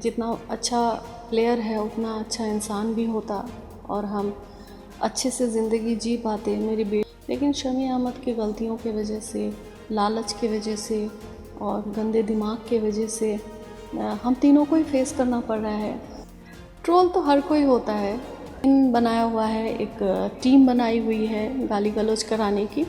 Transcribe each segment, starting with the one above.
जितना अच्छा प्लेयर है उतना अच्छा इंसान भी होता और हम अच्छे से ज़िंदगी जी पाते मेरी बेटी। लेकिन शमी अहमद की गलतियों की वजह से, लालच की वजह से और गंदे दिमाग की वजह से हम तीनों को ही फेस करना पड़ रहा है। ट्रोल तो हर कोई होता है। बनाया हुआ है, एक टीम बनाई हुई है गाली गलौज कराने की,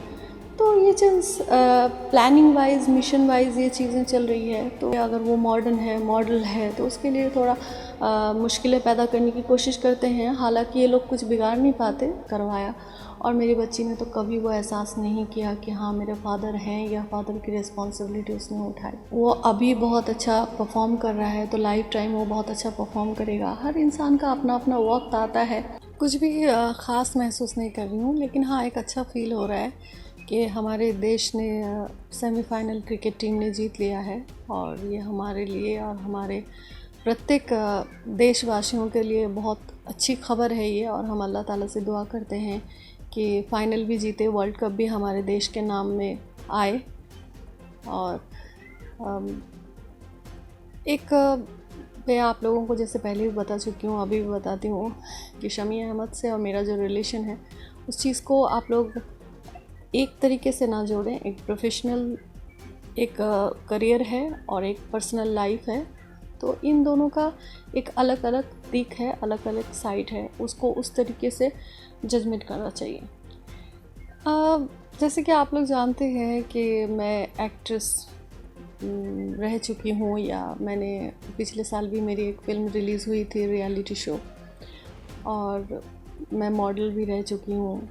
तो ये चीज़ प्लानिंग वाइज, मिशन वाइज ये चीज़ें चल रही है। तो अगर वो मॉडल है तो उसके लिए थोड़ा मुश्किलें पैदा करने की कोशिश करते हैं। हालांकि ये लोग कुछ बिगाड़ नहीं पाते, करवाया। और मेरी बच्ची ने तो कभी वो एहसास नहीं किया कि हाँ मेरे फादर हैं, या फादर की रिस्पॉन्सिबिलिटी उसने उठाई। वो अभी बहुत अच्छा परफॉर्म कर रहा है, तो लाइफ टाइम वो बहुत अच्छा परफॉर्म करेगा। हर इंसान का अपना अपना वक्त आता है। कुछ भी ख़ास महसूस नहीं कर रही हूँ, लेकिन हाँ एक अच्छा फील हो रहा है कि हमारे देश ने सेमीफाइनल क्रिकेट टीम ने जीत लिया है। और ये हमारे लिए और हमारे प्रत्येक देशवासियों के लिए बहुत अच्छी खबर है ये। और हम अल्लाह ताला से दुआ करते हैं कि फ़ाइनल भी जीते, वर्ल्ड कप भी हमारे देश के नाम में आए। और एक मैं आप लोगों को जैसे पहले भी बता चुकी हूँ, अभी भी बताती हूँ कि शमी अहमद से और मेरा जो रिलेशन है उस चीज़ को आप लोग एक तरीके से ना जोड़ें। एक प्रोफेशनल एक करियर है और एक पर्सनल लाइफ है, तो इन दोनों का एक अलग अलग दिख है, अलग अलग साइड है, उसको उस तरीके से जजमेंट करना चाहिए। जैसे कि आप लोग जानते हैं कि मैं एक्ट्रेस रह चुकी हूँ, या मैंने पिछले साल भी मेरी एक फ़िल्म रिलीज़ हुई थी, रियलिटी शो, और मैं मॉडल भी रह चुकी हूँ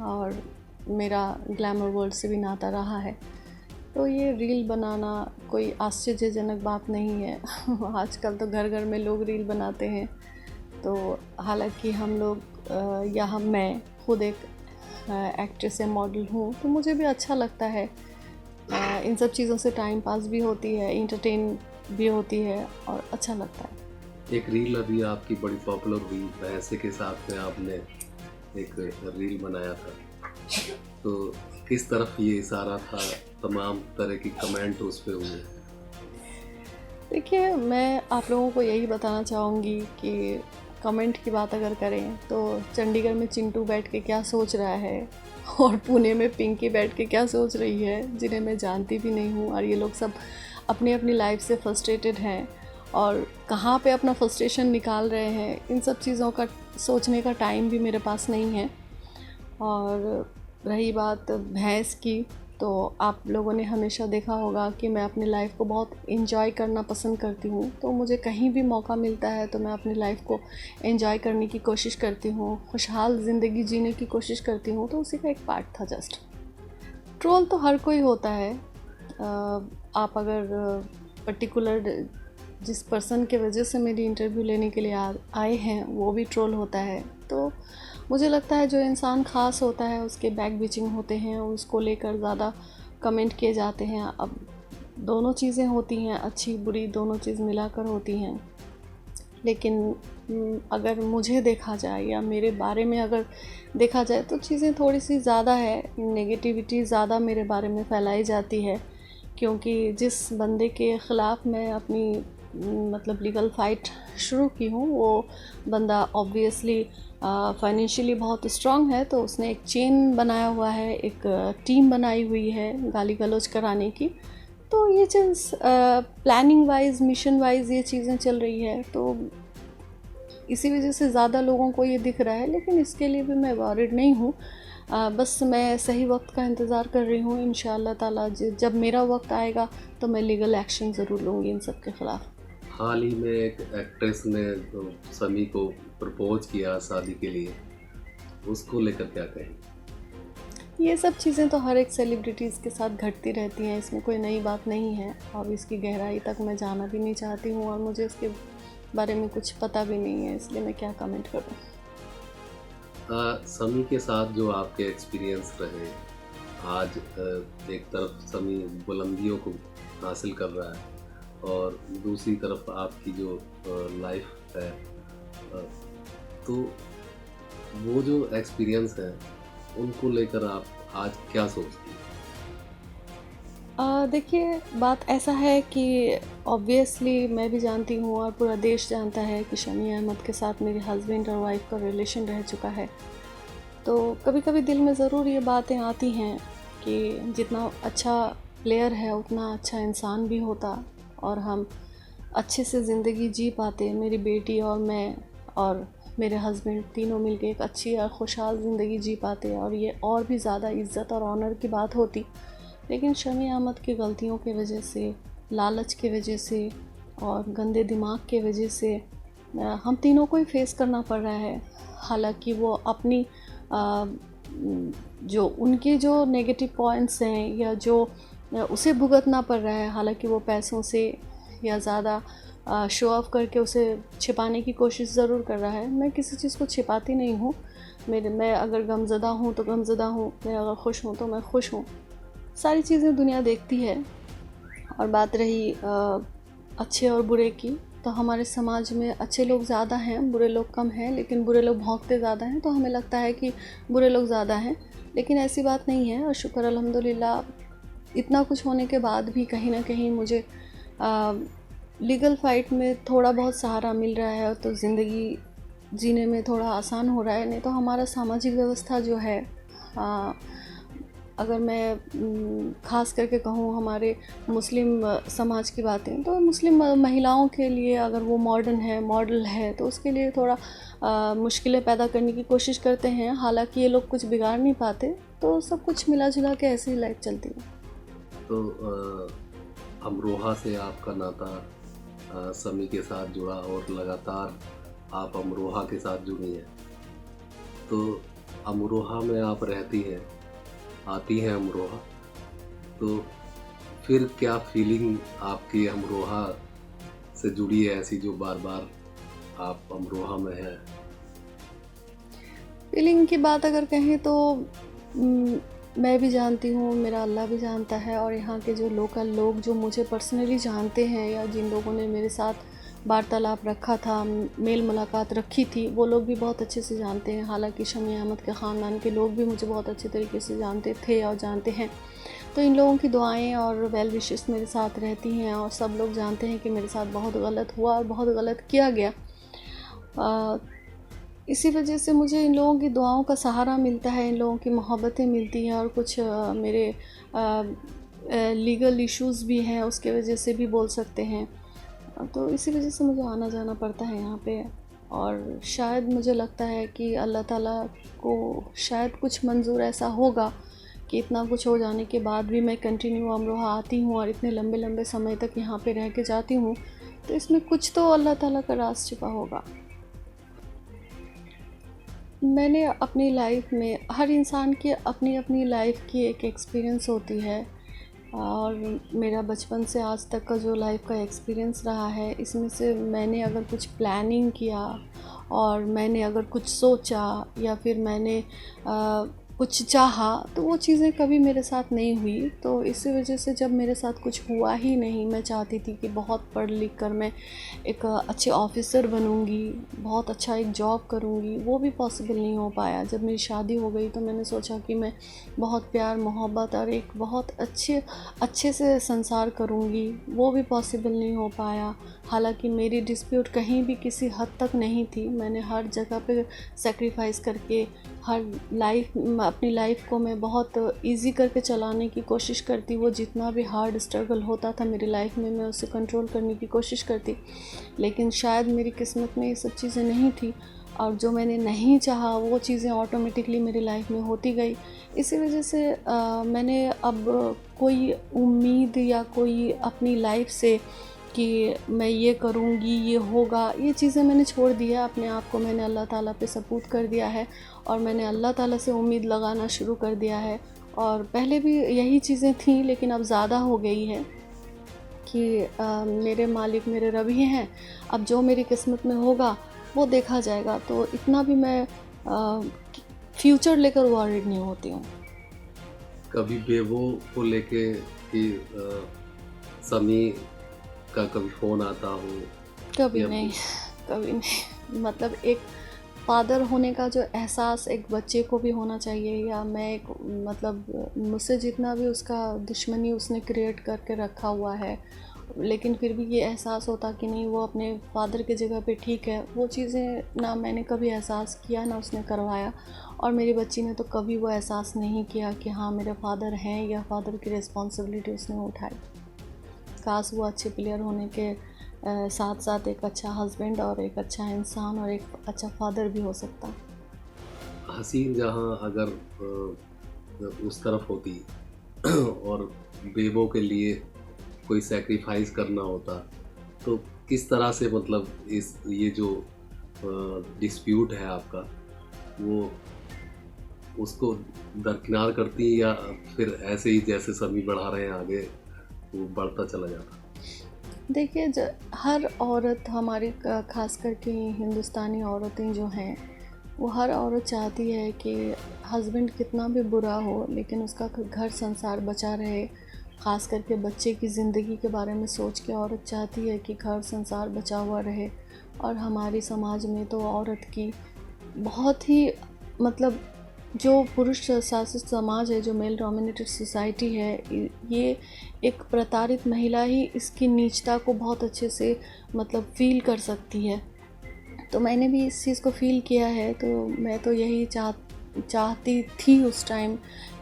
और मेरा ग्लैमर वर्ल्ड से भी नाता रहा है। तो ये रील बनाना कोई आश्चर्यजनक बात नहीं है। आजकल तो घर घर में लोग रील बनाते हैं। तो हालांकि हम लोग मैं खुद एक एक्ट्रेस या मॉडल हूँ, तो मुझे भी अच्छा लगता है। इन सब चीज़ों से टाइम पास भी होती है, इंटरटेन भी होती है और अच्छा लगता है। एक रील अभी आपकी बड़ी पॉपुलर हुई, भैंसे के साथ में आपने एक रील बनाया था, तो किस तरफ ये इशारा था? तमाम तरह की कमेंट उस पर हुए। देखिए, मैं आप लोगों को यही बताना चाहूँगी कि कमेंट की बात अगर करें तो चंडीगढ़ में चिंटू बैठ के क्या सोच रहा है और पुणे में पिंकी बैठ के क्या सोच रही है, जिन्हें मैं जानती भी नहीं हूँ। और ये लोग सब अपनी अपनी लाइफ से फ्रस्ट्रेटेड हैं और कहाँ पे अपना फ्रस्ट्रेशन निकाल रहे हैं, इन सब चीज़ों का सोचने का टाइम भी मेरे पास नहीं है। और रही बात भैंस की, तो आप लोगों ने हमेशा देखा होगा कि मैं अपनी लाइफ को बहुत एंजॉय करना पसंद करती हूँ। तो मुझे कहीं भी मौका मिलता है तो मैं अपनी लाइफ को एंजॉय करने की कोशिश करती हूँ, खुशहाल ज़िंदगी जीने की कोशिश करती हूँ। तो उसी का एक पार्ट था जस्ट। ट्रोल तो हर कोई होता है। आप अगर पर्टिकुलर जिस पर्सन के वजह से मेरी इंटरव्यू लेने के लिए आए हैं वो भी ट्रोल होता है, तो मुझे लगता है जो इंसान ख़ास होता है उसके बैक बिचिंग होते हैं, उसको लेकर ज़्यादा कमेंट किए जाते हैं। अब दोनों चीज़ें होती हैं, अच्छी बुरी दोनों चीज़ मिलाकर होती हैं। लेकिन अगर मुझे देखा जाए या मेरे बारे में अगर देखा जाए तो चीज़ें थोड़ी सी ज़्यादा है, नेगेटिविटी ज़्यादा मेरे बारे में फैलाई जाती है। क्योंकि जिस बंदे के ख़िलाफ़ मैं अपनी मतलब लीगल फ़ाइट शुरू की हूँ, वो बंदा ऑब्वियसली फाइनेंशियली बहुत स्ट्रॉन्ग है। तो उसने एक चेन बनाया हुआ है, एक टीम बनाई हुई है गाली गलौज कराने की। तो ये चीज़ प्लानिंग वाइज, मिशन वाइज ये चीज़ें चल रही है। तो इसी वजह से ज़्यादा लोगों को ये दिख रहा है, लेकिन इसके लिए भी मैं वॉरिड नहीं हूँ। बस मैं सही वक्त का इंतज़ार कर रही हूँ। इंशाअल्लाह ताला जब मेरा वक्त आएगा तो मैं लीगल एक्शन ज़रूर लूँगी इन सब के ख़िलाफ़। हाल ही में एक एक्ट्रेस ने तो समी को प्रपोज किया शादी के लिए, उसको लेकर क्या कहें? ये सब चीज़ें तो हर एक सेलिब्रिटीज़ के साथ घटती रहती हैं, इसमें कोई नई बात नहीं है। और इसकी गहराई तक मैं जाना भी नहीं चाहती हूँ और मुझे इसके बारे में कुछ पता भी नहीं है, इसलिए मैं क्या कमेंट करूँ। समी के साथ जो आपके एक्सपीरियंस रहे, आज एक तरफ समी बुलंदियों को हासिल कर रहा है और दूसरी तरफ आपकी जो लाइफ है, तो वो जो एक्सपीरियंस है उनको लेकर आप आज क्या सोचती हैं? देखिए, बात ऐसा है कि ऑब्वियसली मैं भी जानती हूँ और पूरा देश जानता है कि शमी अहमद के साथ मेरे हस्बैंड और वाइफ का रिलेशन रह चुका है। तो कभी कभी दिल में ज़रूर ये बातें आती हैं कि जितना अच्छा प्लेयर है उतना अच्छा इंसान भी होता और हम अच्छे से ज़िंदगी जी पाते, मेरी बेटी और मैं और मेरे हस्बैंड तीनों मिलके एक अच्छी और खुशहाल ज़िंदगी जी पाते और ये और भी ज़्यादा इज़्ज़त और ऑनर की बात होती। लेकिन शमी अहमद की गलतियों की वजह से, लालच की वजह से और गंदे दिमाग की वजह से हम तीनों को ही फेस करना पड़ रहा है। हालांकि वो अपनी जो उनके जो नेगेटिव पॉइंट्स हैं या जो उसे भुगतना पड़ रहा है, हालांकि वो पैसों से या ज़्यादा शो ऑफ करके उसे छिपाने की कोशिश ज़रूर कर रहा है। मैं किसी चीज़ को छिपाती नहीं हूँ। मैं अगर गमज़दा हूँ तो गमज़दा हूँ, मैं अगर खुश हूँ तो मैं खुश हूँ। सारी चीज़ें दुनिया देखती है। और बात रही अच्छे और बुरे की, तो हमारे समाज में अच्छे लोग ज़्यादा हैं, बुरे लोग कम हैं, लेकिन बुरे लोग भौंकते ज़्यादा हैं, तो हमें लगता है कि बुरे लोग ज़्यादा हैं, लेकिन ऐसी बात नहीं है। और शुक्र अल्हम्दुलिल्लाह इतना कुछ होने के बाद भी कहीं ना कहीं मुझे लीगल फ़ाइट में थोड़ा बहुत सहारा मिल रहा है, तो ज़िंदगी जीने में थोड़ा आसान हो रहा है। नहीं तो हमारा सामाजिक व्यवस्था जो है, अगर मैं ख़ास करके कहूँ हमारे मुस्लिम समाज की बातें, तो मुस्लिम महिलाओं के लिए अगर वो मॉडल है तो उसके लिए थोड़ा मुश्किलें पैदा करने की कोशिश करते हैं। हालांकि ये लोग कुछ बिगाड़ नहीं पाते, तो सब कुछ मिला जुला के ऐसे ही लाइफ चलती है। तो अमरोहा से आपका नाता समी के साथ जुड़ा और लगातार आप अमरोहा के साथ जुड़ी हैं। तो अमरोहा में आप रहती हैं, आती हैं अमरोहा, तो फिर क्या फीलिंग आपकी अमरोहा से जुड़ी है ऐसी जो बार बार आप अमरोहा में हैं? फीलिंग की बात अगर कहें तो मैं भी जानती हूँ, मेरा अल्लाह भी जानता है, और यहाँ के जो लोकल लोग जो मुझे पर्सनली जानते हैं या जिन लोगों ने मेरे साथ वार्तालाप रखा था, मेल मुलाकात रखी थी, वो लोग भी बहुत अच्छे से जानते हैं। हालांकि शमी अहमद के ख़ानदान के लोग भी मुझे बहुत अच्छे तरीके से जानते थे और जानते हैं। तो इन लोगों की दुआएं और वेल विशेस मेरे साथ रहती हैं, और सब लोग जानते हैं कि मेरे साथ बहुत गलत हुआ और बहुत गलत किया गया। इसी वजह से मुझे इन लोगों की दुआओं का सहारा मिलता है, इन लोगों की मोहब्बतें मिलती हैं, और कुछ मेरे लीगल इश्यूज़ भी हैं, उसके वजह से भी बोल सकते हैं। तो इसी वजह से मुझे आना जाना पड़ता है यहाँ पे। और शायद मुझे लगता है कि अल्लाह ताला को शायद कुछ मंजूर ऐसा होगा कि इतना कुछ हो जाने के बाद भी मैं कंटिन्यू अमरोहा आती हूँ और इतने लंबे लंबे समय तक यहाँ पे रह के जाती हूँ, तो इसमें कुछ तो अल्लाह ताला का राज छिपा होगा। मैंने अपनी लाइफ में, हर इंसान की अपनी अपनी लाइफ की एक एक्सपीरियंस होती है, और मेरा बचपन से आज तक का जो लाइफ का एक्सपीरियंस रहा है, इसमें से मैंने अगर कुछ प्लानिंग किया और मैंने अगर कुछ सोचा या फिर मैंने कुछ चाहा, तो वो चीज़ें कभी मेरे साथ नहीं हुई। तो इसी वजह से जब मेरे साथ कुछ हुआ ही नहीं, मैं चाहती थी कि बहुत पढ़ लिख कर मैं एक अच्छे ऑफिसर बनूंगी, बहुत अच्छा एक जॉब करूंगी, वो भी पॉसिबल नहीं हो पाया। जब मेरी शादी हो गई तो मैंने सोचा कि मैं बहुत प्यार मोहब्बत और एक बहुत अच्छे से संसार करूंगी, वो भी पॉसिबल नहीं हो पाया। हालांकि मेरी डिस्प्यूट कहीं भी किसी हद तक नहीं थी, मैंने हर जगह पे सेक्रीफाइस करके अपनी लाइफ को मैं बहुत इजी करके चलाने की कोशिश करती। वो जितना भी हार्ड स्ट्रगल होता था मेरी लाइफ में, मैं उसे कंट्रोल करने की कोशिश करती, लेकिन शायद मेरी किस्मत में ये सब चीज़ें नहीं थी, और जो मैंने नहीं चाहा वो चीज़ें ऑटोमेटिकली मेरी लाइफ में होती गई। इसी वजह से मैंने अब कोई उम्मीद या कोई अपनी लाइफ से कि मैं ये करूँगी, ये होगा, ये चीज़ें मैंने छोड़ दिया। अपने आप को मैंने अल्लाह ताला पे सपुर्द कर दिया है, और मैंने अल्लाह ताला से उम्मीद लगाना शुरू कर दिया है। और पहले भी यही चीज़ें थीं, लेकिन अब ज़्यादा हो गई है कि मेरे मालिक मेरे रब ही हैं। अब जो मेरी किस्मत में होगा वो देखा जाएगा। तो इतना भी मैं फ्यूचर लेकर वॉरिड नहीं होती हूँ। कभी बेबो को लेके कि समी का कभी फ़ोन आता हो? कभी या नहीं, कभी नहीं। मतलब एक फ़ादर होने का जो एहसास एक बच्चे को भी होना चाहिए, या मैं एक मतलब मुझसे जितना भी उसका दुश्मनी उसने क्रिएट करके रखा हुआ है, लेकिन फिर भी ये एहसास होता कि नहीं वो अपने फ़ादर की जगह पे ठीक है, वो चीज़ें ना मैंने कभी एहसास किया ना उसने करवाया। और मेरी बच्ची ने तो कभी वो एहसास नहीं किया कि हाँ मेरे फ़ादर हैं, या फ़ादर की रिस्पॉन्सिबिलिटी उसने उठाई। काश वो अच्छे प्लेयर होने के साथ साथ एक अच्छा हस्बैंड और एक अच्छा इंसान और एक अच्छा फादर भी हो सकता। हसीन जहाँ अगर उस तरफ होती और बेबों के लिए कोई सेक्रीफाइस करना होता, तो किस तरह से मतलब इस ये जो डिस्प्यूट है आपका, वो उसको दरकिनार करती, या फिर ऐसे ही जैसे सभी बढ़ा रहे हैं आगे वो बढ़ता चला जाता? देखिए हर औरत हमारी खास करके हिंदुस्तानी औरतें जो हैं, वो हर औरत चाहती है कि हस्बैंड कितना भी बुरा हो लेकिन उसका घर संसार बचा रहे। ख़ास करके बच्चे की ज़िंदगी के बारे में सोच के औरत चाहती है कि घर संसार बचा हुआ रहे। और हमारी समाज में तो औरत की बहुत ही मतलब जो पुरुष शासित समाज है, जो मेल डोमिनेटेड सोसाइटी है, ये एक प्रताड़ित महिला ही इसकी नीचता को बहुत अच्छे से मतलब फ़ील कर सकती है। तो मैंने भी इस चीज़ को फ़ील किया है, तो मैं तो यही चाहती थी उस टाइम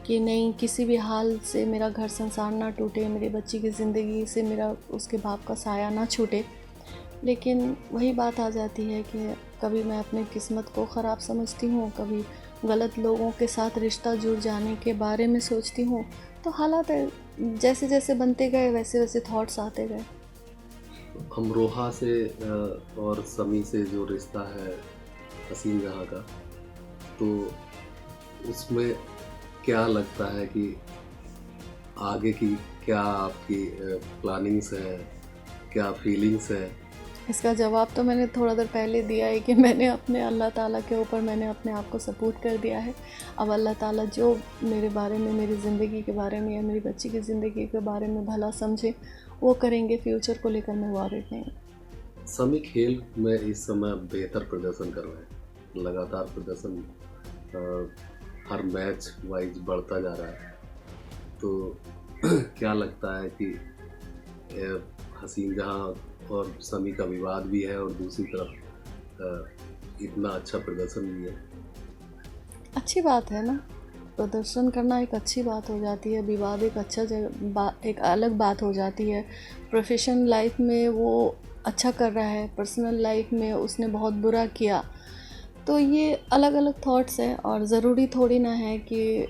कि नहीं किसी भी हाल से मेरा घर संसार ना टूटे, मेरी बच्ची की ज़िंदगी से मेरा उसके बाप का साया ना छूटे। लेकिन वही बात आ जाती है कि कभी मैं अपनी किस्मत को ख़राब समझती हूँ, कभी गलत लोगों के साथ रिश्ता जुड़ जाने के बारे में सोचती हूँ। तो हालात जैसे जैसे बनते गए वैसे वैसे थॉट्स आते गए। अमरोहा से और समी से जो रिश्ता है हसीन जहाँ का, तो उसमें क्या लगता है कि आगे की क्या आपकी प्लानिंग्स है, क्या फीलिंग्स है? इसका जवाब तो मैंने थोड़ा देर पहले दिया है कि मैंने अपने अल्लाह ताला के ऊपर मैंने अपने आप को सपोर्ट कर दिया है। अब अल्लाह ताला जो मेरे बारे में, मेरी ज़िंदगी के बारे में या मेरी बच्ची की ज़िंदगी के बारे में भला समझे, वो करेंगे। फ्यूचर को लेकर मैं वॉरिड नहीं। समी खेल में इस समय बेहतर प्रदर्शन कर रहे हैं, लगातार प्रदर्शन हर मैच वाइज बढ़ता जा रहा है। तो क्या लगता है कि हसीन जहाँ और समी का विवाद भी है और दूसरी तरफ इतना अच्छा प्रदर्शन भी है? अच्छी बात है ना, प्रदर्शन करना एक अच्छी बात हो जाती है, विवाद एक अच्छा एक अलग बात हो जाती है। प्रोफेशनल लाइफ में वो अच्छा कर रहा है, पर्सनल लाइफ में उसने बहुत बुरा किया, तो ये अलग अलग थॉट्स हैं। और ज़रूरी थोड़ी ना है कि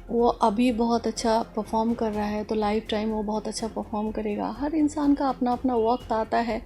वो अभी बहुत अच्छा परफॉर्म कर रहा है तो लाइफ टाइम वो बहुत अच्छा परफॉर्म करेगा। हर इंसान का अपना अपना वक्त आता है।